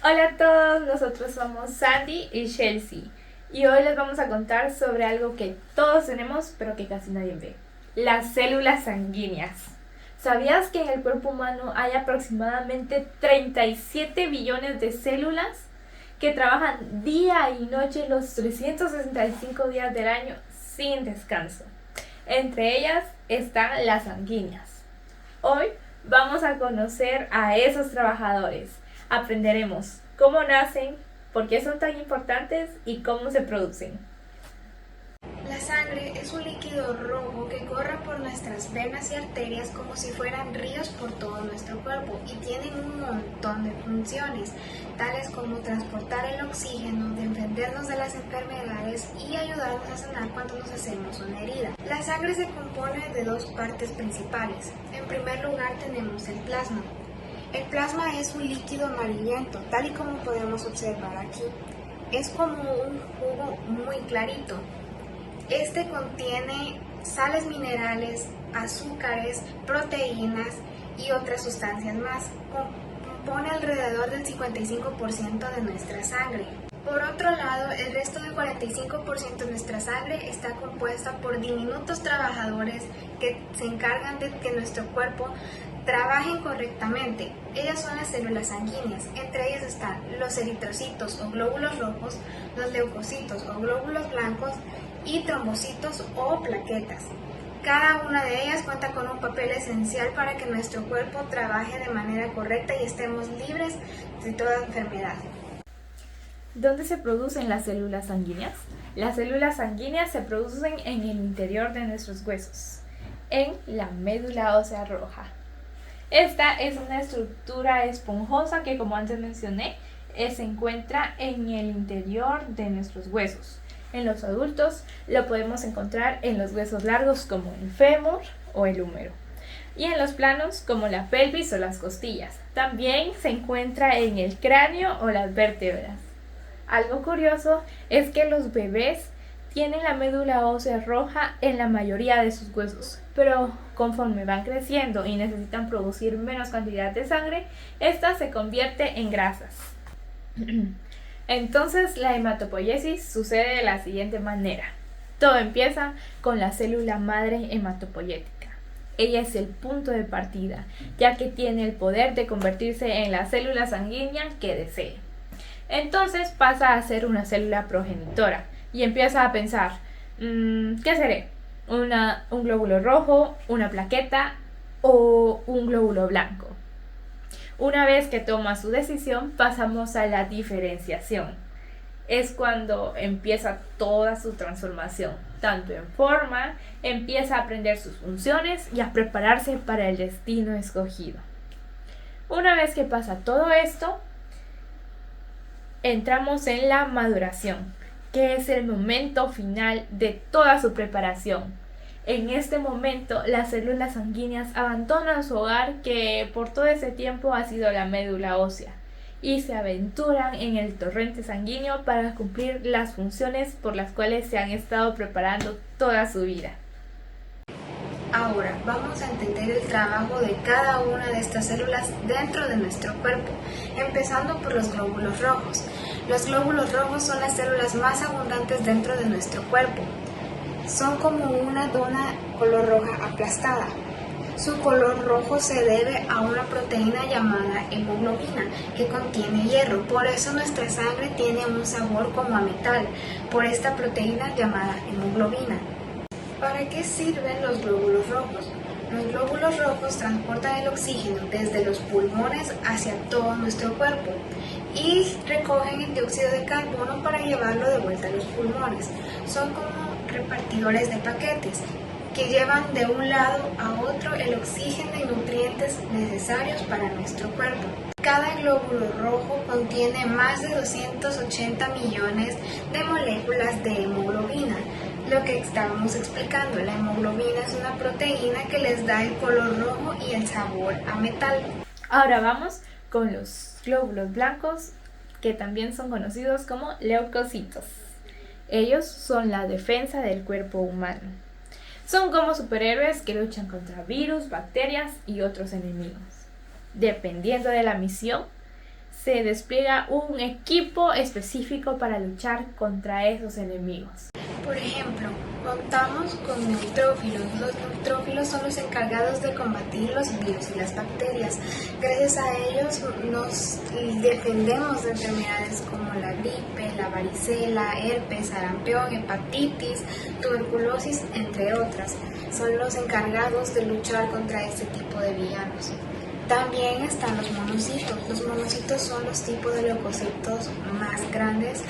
Hola a todos, nosotros somos Sandy y Chelsea y hoy les vamos a contar sobre algo que todos tenemos pero que casi nadie ve, las células sanguíneas. ¿Sabías que en el cuerpo humano hay aproximadamente 37 billones de células que trabajan día y noche los 365 días del año sin descanso? Entre ellas están las sanguíneas. Hoy vamos a conocer a esos trabajadores. Aprenderemos cómo nacen, por qué son tan importantes y cómo se producen. La sangre es un líquido rojo que corre por nuestras venas y arterias como si fueran ríos por todo nuestro cuerpo y tienen un montón de funciones, tales como transportar el oxígeno, defendernos de las enfermedades y ayudarnos a sanar cuando nos hacemos una herida. La sangre se compone de dos partes principales. En primer lugar tenemos el plasma. El plasma es un líquido amarillento, tal y como podemos observar aquí. Es como un jugo muy clarito. Este contiene sales minerales, azúcares, proteínas y otras sustancias más. Compone alrededor del 55% de nuestra sangre. Por otro lado, el resto del 45% de nuestra sangre está compuesta por diminutos trabajadores que se encargan de que nuestro cuerpo trabajen correctamente. Ellas son las células sanguíneas. Entre ellas están los eritrocitos o glóbulos rojos, los leucocitos o glóbulos blancos y trombocitos o plaquetas. Cada una de ellas cuenta con un papel esencial para que nuestro cuerpo trabaje de manera correcta y estemos libres de toda enfermedad. ¿Dónde se producen las células sanguíneas? Las células sanguíneas se producen en el interior de nuestros huesos, en la médula ósea roja. Esta es una estructura esponjosa que, como antes mencioné, se encuentra en el interior de nuestros huesos. En los adultos lo podemos encontrar en los huesos largos como el fémur o el húmero y en los planos como la pelvis o las costillas. También se encuentra en el cráneo o las vértebras. Algo curioso es que los bebés tienen la médula ósea roja en la mayoría de sus huesos, pero conforme van creciendo y necesitan producir menos cantidad de sangre, esta se convierte en grasas. Entonces la hematopoiesis sucede de la siguiente manera. Todo empieza con la célula madre hematopoyética. Ella es el punto de partida, ya que tiene el poder de convertirse en la célula sanguínea que desee. Entonces pasa a ser una célula progenitora y empieza a pensar, ¿qué seré? ¿Un glóbulo rojo, una plaqueta o un glóbulo blanco? Una vez que toma su decisión, pasamos a la diferenciación. Es cuando empieza toda su transformación, tanto en forma, empieza a aprender sus funciones y a prepararse para el destino escogido. Una vez que pasa todo esto, entramos en la maduración, que es el momento final de toda su preparación. En este momento, las células sanguíneas abandonan su hogar, que por todo ese tiempo ha sido la médula ósea, y se aventuran en el torrente sanguíneo para cumplir las funciones por las cuales se han estado preparando toda su vida. Ahora vamos a entender el trabajo de cada una de estas células dentro de nuestro cuerpo, empezando por los glóbulos rojos. Los glóbulos rojos son las células más abundantes dentro de nuestro cuerpo. Son como una dona color roja aplastada. Su color rojo se debe a una proteína llamada hemoglobina que contiene hierro. Por eso nuestra sangre tiene un sabor como a metal, por esta proteína llamada hemoglobina. ¿Para qué sirven los glóbulos rojos? Los glóbulos rojos transportan el oxígeno desde los pulmones hacia todo nuestro cuerpo y recogen el dióxido de carbono para llevarlo de vuelta a los pulmones. Son como repartidores de paquetes que llevan de un lado a otro el oxígeno y nutrientes necesarios para nuestro cuerpo. Cada glóbulo rojo contiene más de 280 millones de moléculas de hemoglobina. Lo que estábamos explicando, la hemoglobina es una proteína que les da el color rojo y el sabor a metal. Ahora vamos con los glóbulos blancos, que también son conocidos como leucocitos. Ellos son la defensa del cuerpo humano. Son como superhéroes que luchan contra virus, bacterias y otros enemigos. Dependiendo de la misión, se despliega un equipo específico para luchar contra esos enemigos. Por ejemplo, contamos con neutrófilos. Los neutrófilos son los encargados de combatir los virus y las bacterias. Gracias a ellos nos defendemos de enfermedades como la gripe, la varicela, herpes, sarampión, hepatitis, tuberculosis, entre otras. Son los encargados de luchar contra este tipo de villanos. También están los monocitos. Los monocitos son los tipos de leucocitos más grandes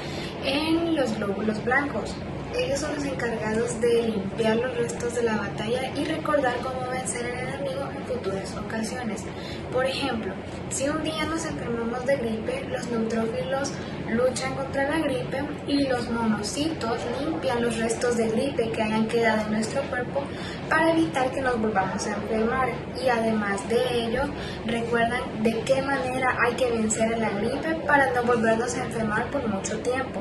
en los glóbulos blancos. Ellos son los encargados de limpiar los restos de la batalla y recordar cómo vencer al enemigo en futuras ocasiones. Por ejemplo, si un día nos enfermamos de gripe, los neutrófilos luchan contra la gripe y los monocitos limpian los restos de gripe que hayan quedado en nuestro cuerpo para evitar que nos volvamos a enfermar. Y además de ello, recuerdan de qué manera hay que vencer a la gripe para no volvernos a enfermar por mucho tiempo.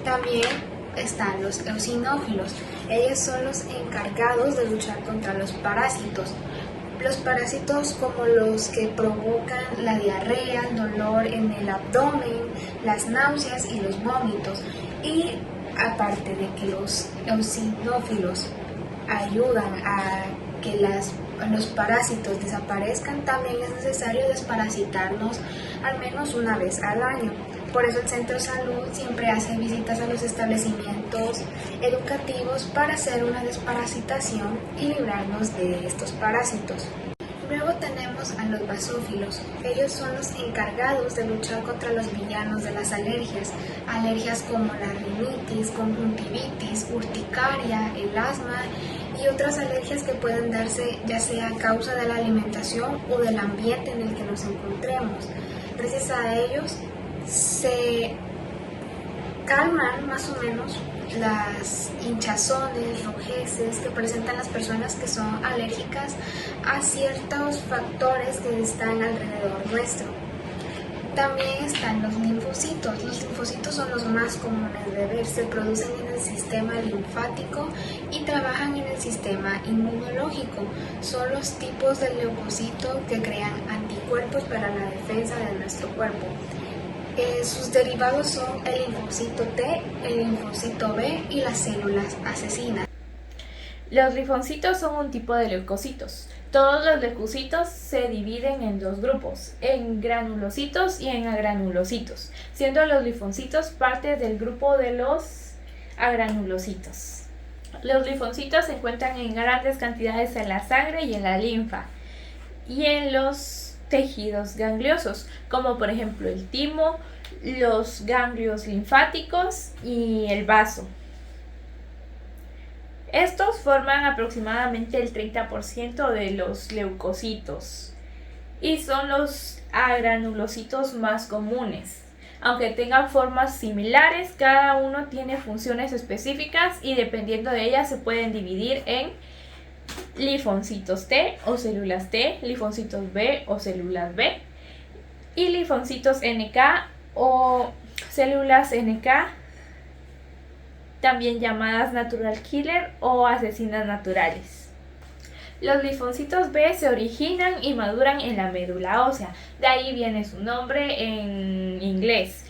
También están los eosinófilos. Ellos son los encargados de luchar contra los parásitos. Los parásitos como los que provocan la diarrea, el dolor en el abdomen, las náuseas y los vómitos. Y aparte de que los eosinófilos ayudan a que los parásitos desaparezcan, también es necesario desparasitarnos al menos una vez al año. Por eso el Centro de Salud siempre hace visitas a los establecimientos educativos para hacer una desparasitación y librarnos de estos parásitos. Luego tenemos a los basófilos. Ellos son los encargados de luchar contra los villanos de las alergias. Alergias como la rinitis, conjuntivitis, urticaria, el asma y otras alergias que pueden darse ya sea a causa de la alimentación o del ambiente en el que nos encontremos. Gracias a ellos se calman más o menos las hinchazones, rojeces que presentan las personas que son alérgicas a ciertos factores que están alrededor nuestro. También están los linfocitos. Los linfocitos son los más comunes de ver, se producen en el sistema linfático y trabajan en el sistema inmunológico. Son los tipos de leucocito que crean anticuerpos para la defensa de nuestro cuerpo. Sus derivados son el linfocito T, el linfocito B y las células asesinas. Los linfocitos son un tipo de leucocitos. Todos los leucocitos se dividen en dos grupos, en granulocitos y en agranulocitos, siendo los linfocitos parte del grupo de los agranulocitos. Los linfocitos se encuentran en grandes cantidades en la sangre y en la linfa, y en los tejidos gangliosos, como por ejemplo el timo, los ganglios linfáticos y el vaso. Estos forman aproximadamente el 30% de los leucocitos y son los agranulocitos más comunes. Aunque tengan formas similares, cada uno tiene funciones específicas y dependiendo de ellas se pueden dividir en linfocitos T o células T, linfocitos B o células B y linfocitos NK o células NK, también llamadas natural killer o asesinas naturales. Los linfocitos B se originan y maduran en la médula ósea, de ahí viene su nombre en inglés,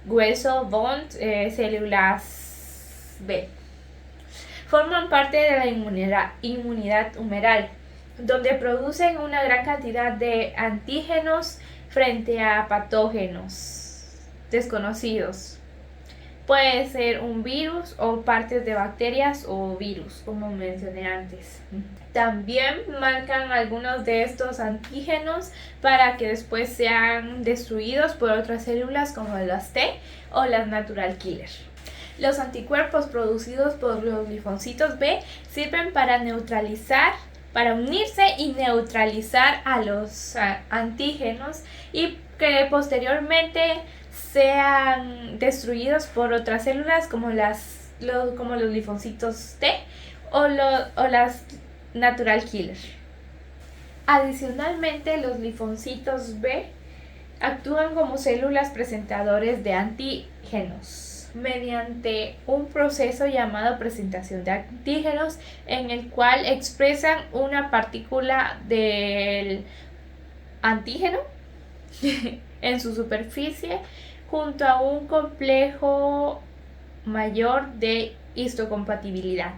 hueso, bone, células B. Forman parte de la inmunidad humoral, donde producen una gran cantidad de antígenos frente a patógenos desconocidos. Puede ser un virus o partes de bacterias o virus, como mencioné antes. También marcan algunos de estos antígenos para que después sean destruidos por otras células como las T o las natural killer. Los anticuerpos producidos por los linfocitos B sirven para unirse y neutralizar a los antígenos y que posteriormente sean destruidos por otras células como los linfocitos T o las natural killer. Adicionalmente, los linfocitos B actúan como células presentadores de antígenos mediante un proceso llamado presentación de antígenos, en el cual expresan una partícula del antígeno en su superficie junto a un complejo mayor de histocompatibilidad.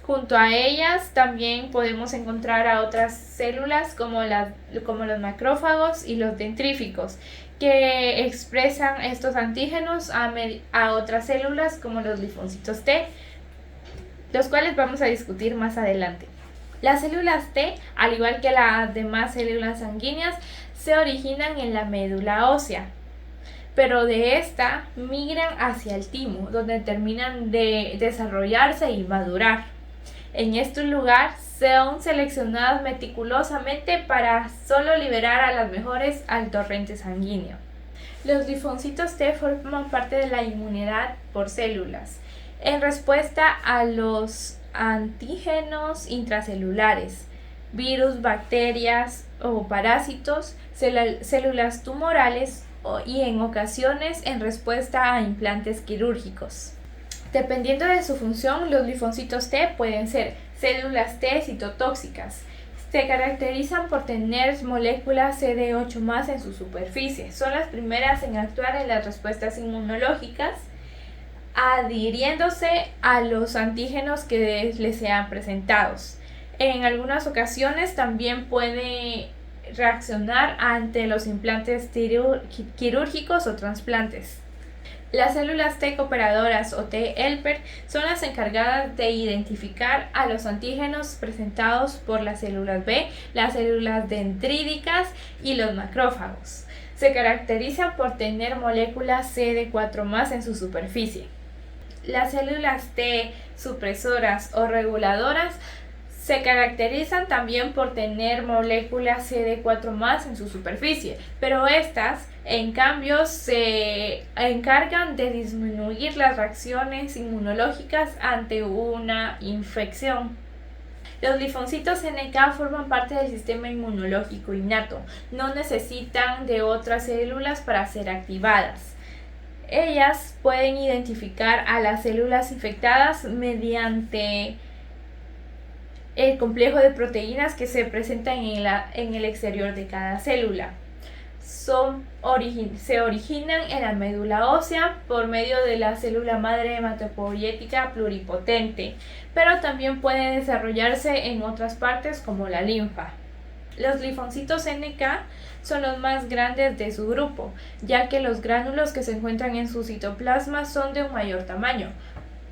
Junto a ellas también podemos encontrar a otras células como los macrófagos y los dendríficos, que expresan estos antígenos a otras células como los linfocitos T, los cuales vamos a discutir más adelante. Las células T, al igual que las demás células sanguíneas, se originan en la médula ósea, pero de esta migran hacia el timo, donde terminan de desarrollarse y madurar. En este lugar son seleccionadas meticulosamente para solo liberar a las mejores al torrente sanguíneo. Los linfocitos T forman parte de la inmunidad por células, en respuesta a los antígenos intracelulares, virus, bacterias o parásitos, células tumorales y en ocasiones en respuesta a implantes quirúrgicos. Dependiendo de su función, los linfocitos T pueden ser células T citotóxicas. Se caracterizan por tener moléculas CD8+ en su superficie. Son las primeras en actuar en las respuestas inmunológicas, adhiriéndose a los antígenos que les sean presentados. En algunas ocasiones también puede reaccionar ante los implantes quirúrgicos o trasplantes. Las células T cooperadoras o T helper son las encargadas de identificar a los antígenos presentados por las células B, las células dendríticas y los macrófagos. Se caracterizan por tener moléculas CD4+ en su superficie. Las células T supresoras o reguladoras se caracterizan también por tener moléculas CD4+ en su superficie, pero estas, en cambio, se encargan de disminuir las reacciones inmunológicas ante una infección. Los linfocitos NK forman parte del sistema inmunológico innato, no necesitan de otras células para ser activadas. Ellas pueden identificar a las células infectadas mediante el complejo de proteínas que se presentan en el exterior de cada célula. Se originan en la médula ósea por medio de la célula madre hematopoietica pluripotente, pero también pueden desarrollarse en otras partes como la linfa. Los linfocitos NK son los más grandes de su grupo, ya que los gránulos que se encuentran en su citoplasma son de un mayor tamaño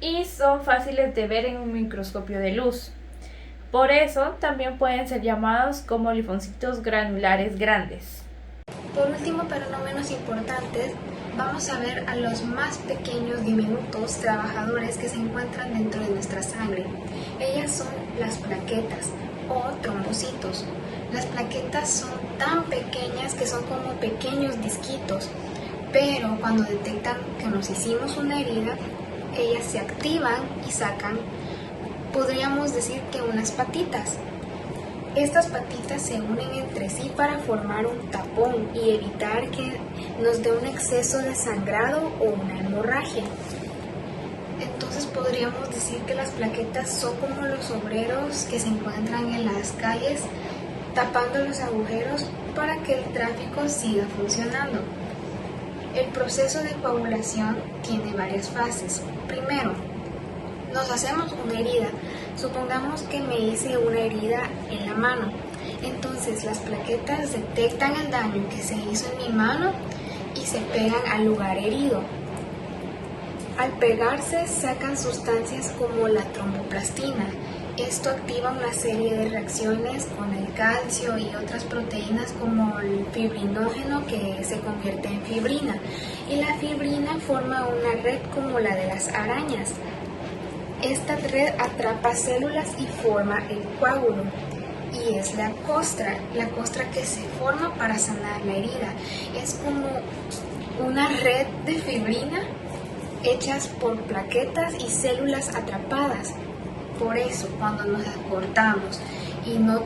y son fáciles de ver en un microscopio de luz. Por eso también pueden ser llamados como linfocitos granulares grandes. Por último, pero no menos importante, vamos a ver a los más pequeños diminutos trabajadores que se encuentran dentro de nuestra sangre. Ellas son las plaquetas o trombocitos. Las plaquetas son tan pequeñas que son como pequeños disquitos, pero cuando detectan que nos hicimos una herida, ellas se activan y sacan, podríamos decir que unas patitas. Estas patitas se unen entre sí para formar un tapón y evitar que nos dé un exceso de sangrado o una hemorragia. Entonces podríamos decir que las plaquetas son como los obreros que se encuentran en las calles tapando los agujeros para que el tráfico siga funcionando. El proceso de coagulación tiene varias fases. Primero, nos hacemos una herida. Supongamos que me hice una herida en la mano. Entonces las plaquetas detectan el daño que se hizo en mi mano y se pegan al lugar herido. Al pegarse sacan sustancias como la tromboplastina. Esto activa una serie de reacciones con el calcio y otras proteínas como el fibrinógeno que se convierte en fibrina. Y la fibrina forma una red como la de las arañas. Esta red atrapa células y forma el coágulo. Y es la costra que se forma para sanar la herida. Es como una red de fibrina hechas por plaquetas y células atrapadas. Por eso, cuando nos cortamos y no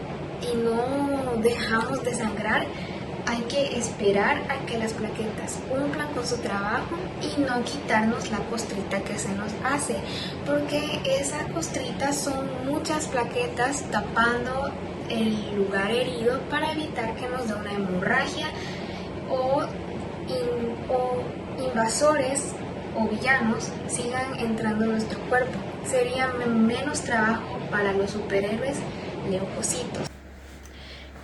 dejamos de sangrar, hay que esperar a que las plaquetas cumplan con su trabajo y no quitarnos la costrita que se nos hace, porque esa costrita son muchas plaquetas tapando el lugar herido para evitar que nos dé una hemorragia o invasores o villanos sigan entrando en nuestro cuerpo. Sería menos trabajo para los superhéroes leucocitos.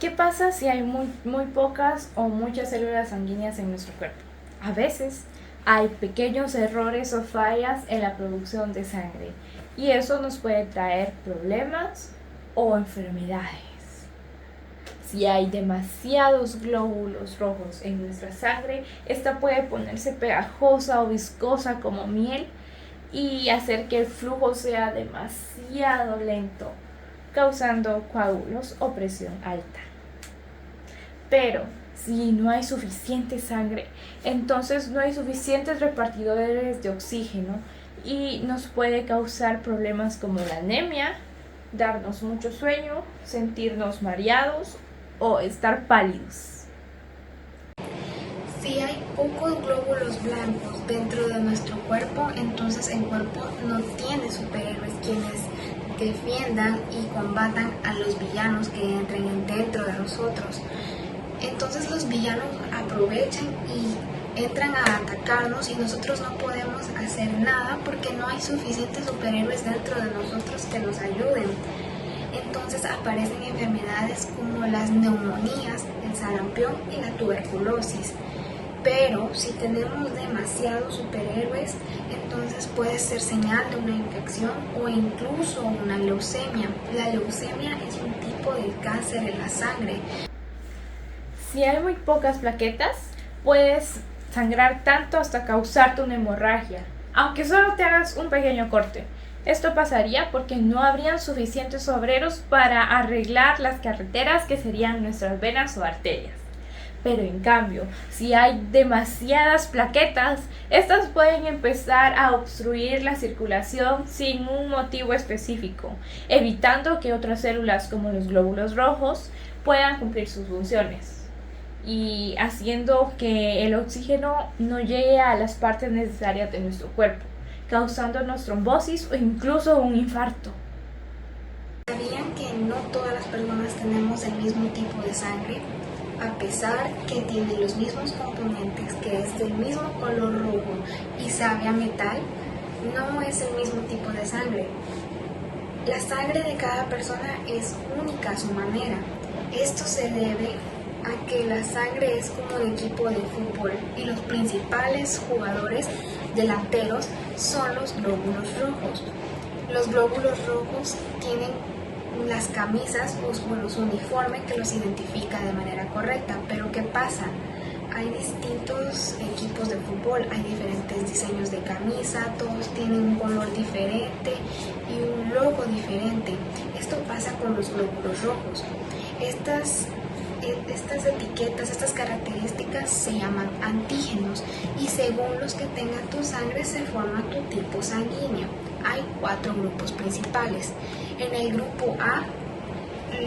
¿Qué pasa si hay muy pocas o muchas células sanguíneas en nuestro cuerpo? A veces hay pequeños errores o fallas en la producción de sangre y eso nos puede traer problemas o enfermedades. Si hay demasiados glóbulos rojos en nuestra sangre, esta puede ponerse pegajosa o viscosa como miel y hacer que el flujo sea demasiado lento, causando coágulos o presión alta. Pero si no hay suficiente sangre, entonces no hay suficientes repartidores de oxígeno y nos puede causar problemas como la anemia, darnos mucho sueño, sentirnos mareados o estar pálidos. Si hay pocos glóbulos blancos dentro de nuestro cuerpo, entonces el cuerpo no tiene superhéroes quienes defiendan y combatan a los villanos que entren dentro de nosotros. Entonces los villanos aprovechan y entran a atacarnos y nosotros no podemos hacer nada porque no hay suficientes superhéroes dentro de nosotros que nos ayuden. Entonces aparecen enfermedades como las neumonías, el sarampión y la tuberculosis. Pero si tenemos demasiados superhéroes, entonces puede ser señal de una infección o incluso una leucemia. La leucemia es un tipo de cáncer en la sangre. Si hay muy pocas plaquetas, puedes sangrar tanto hasta causarte una hemorragia, aunque solo te hagas un pequeño corte. Esto pasaría porque no habrían suficientes obreros para arreglar las carreteras que serían nuestras venas o arterias. Pero en cambio, si hay demasiadas plaquetas, estas pueden empezar a obstruir la circulación sin un motivo específico, evitando que otras células como los glóbulos rojos puedan cumplir sus funciones y haciendo que el oxígeno no llegue a las partes necesarias de nuestro cuerpo, causándonos trombosis o incluso un infarto. ¿Sabían que no todas las personas tenemos el mismo tipo de sangre? A pesar que tiene los mismos componentes, que es del mismo color rojo y sabe a metal, no es el mismo tipo de sangre. La sangre de cada persona es única a su manera. Esto se debe a que la sangre es como el equipo de fútbol y los principales jugadores delanteros son los glóbulos rojos. Los glóbulos rojos tienen las camisas o los uniformes que los identifica de manera correcta, pero ¿qué pasa? Hay distintos equipos de fútbol, hay diferentes diseños de camisa, todos tienen un color diferente y un logo diferente. Esto pasa con los glóbulos rojos. Estas etiquetas, estas características se llaman antígenos y según los que tenga tu sangre se forma tu tipo sanguíneo. Hay 4 grupos principales. En el grupo A,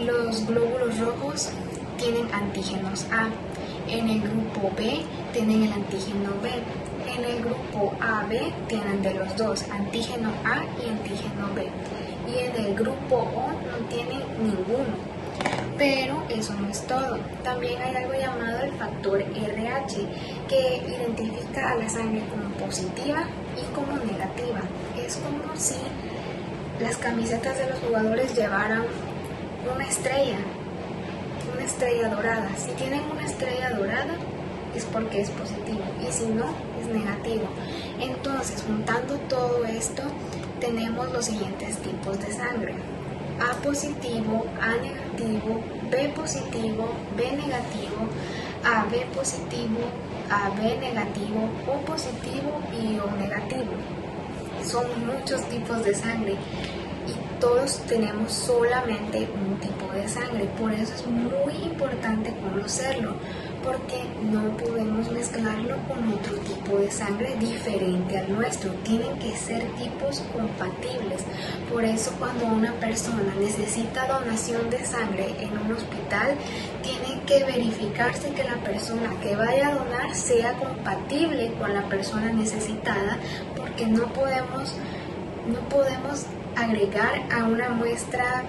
los glóbulos rojos tienen antígenos A. En el grupo B tienen el antígeno B. En el grupo AB tienen de los dos, antígeno A y antígeno B. Y en el grupo O no tienen ninguno. Pero eso no es todo. También hay algo llamado el factor RH que identifica a la sangre como positiva y como negativa. Es como si las camisetas de los jugadores llevaran una estrella dorada. Si tienen una estrella dorada es porque es positivo y si no es negativo. Entonces, juntando todo esto, tenemos los siguientes tipos de sangre: A positivo, A negativo, B positivo, B negativo, AB positivo, AB negativo, O positivo y O negativo. Son muchos tipos de sangre y todos tenemos solamente un tipo de sangre. Por eso es muy importante conocerlo, porque no podemos mezclarlo con otro tipo de sangre diferente al nuestro. Tienen que ser tipos compatibles. Por eso cuando una persona necesita donación de sangre en un hospital, tiene que verificarse que la persona que vaya a donar sea compatible con la persona necesitada, porque no podemos agregar a una muestra,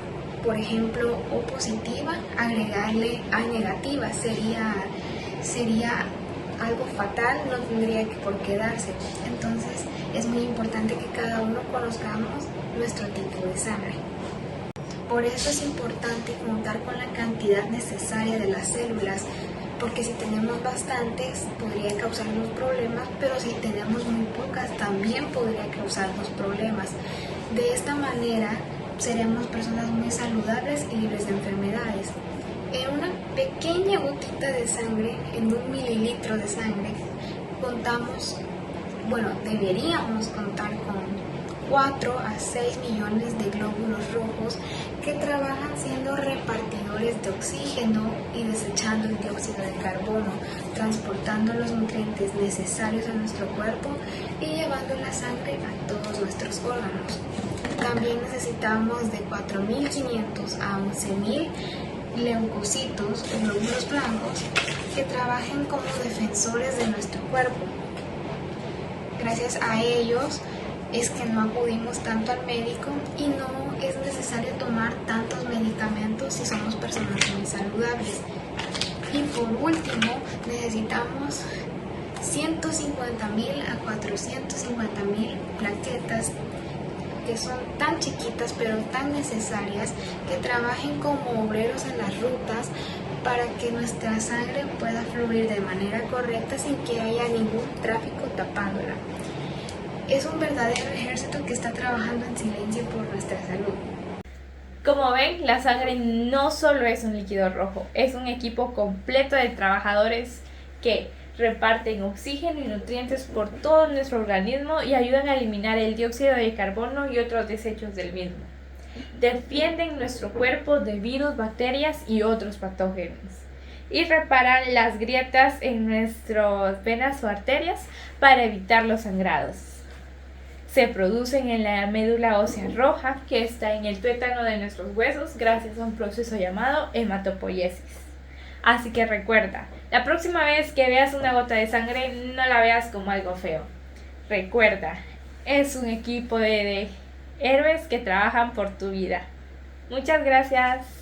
por ejemplo, O positiva, agregarle A negativa. Sería algo fatal no tendría que por qué darse. Entonces es muy importante que cada uno conozcamos nuestro tipo de sangre. Por eso es importante contar con la cantidad necesaria de las células, porque si tenemos bastantes podría causarnos problemas, pero si tenemos muy pocas también podría causarnos problemas. De esta manera seremos personas muy saludables y libres de enfermedades. En una pequeña gotita de sangre, en 1 mililitro de sangre, deberíamos contar con 4 a 6 millones de glóbulos rojos que trabajan siendo repartidores de oxígeno y desechando el dióxido de carbono, transportando los nutrientes necesarios a nuestro cuerpo y llevando la sangre a todos nuestros órganos. También necesitamos de 4.500 a 11.000 leucocitos o glóbulos blancos que trabajen como defensores de nuestro cuerpo. Gracias a ellos es que no acudimos tanto al médico y no es necesario tomar tantos medicamentos si somos personas muy saludables. Y por último, necesitamos 150.000 a 450.000 plaquetas que son tan chiquitas pero tan necesarias, que trabajen como obreros en las rutas para que nuestra sangre pueda fluir de manera correcta sin que haya ningún tráfico tapándola. Es un verdadero ejército que está trabajando en silencio por nuestra salud. Como ven, la sangre no solo es un líquido rojo, es un equipo completo de trabajadores que reparten oxígeno y nutrientes por todo nuestro organismo y ayudan a eliminar el dióxido de carbono y otros desechos del mismo. Defienden nuestro cuerpo de virus, bacterias y otros patógenos. Y reparan las grietas en nuestras venas o arterias para evitar los sangrados. Se producen en la médula ósea roja, que está en el tuétano de nuestros huesos gracias a un proceso llamado hematopoiesis. Así que recuerda, la próxima vez que veas una gota de sangre, no la veas como algo feo. Recuerda, es un equipo de héroes que trabajan por tu vida. Muchas gracias.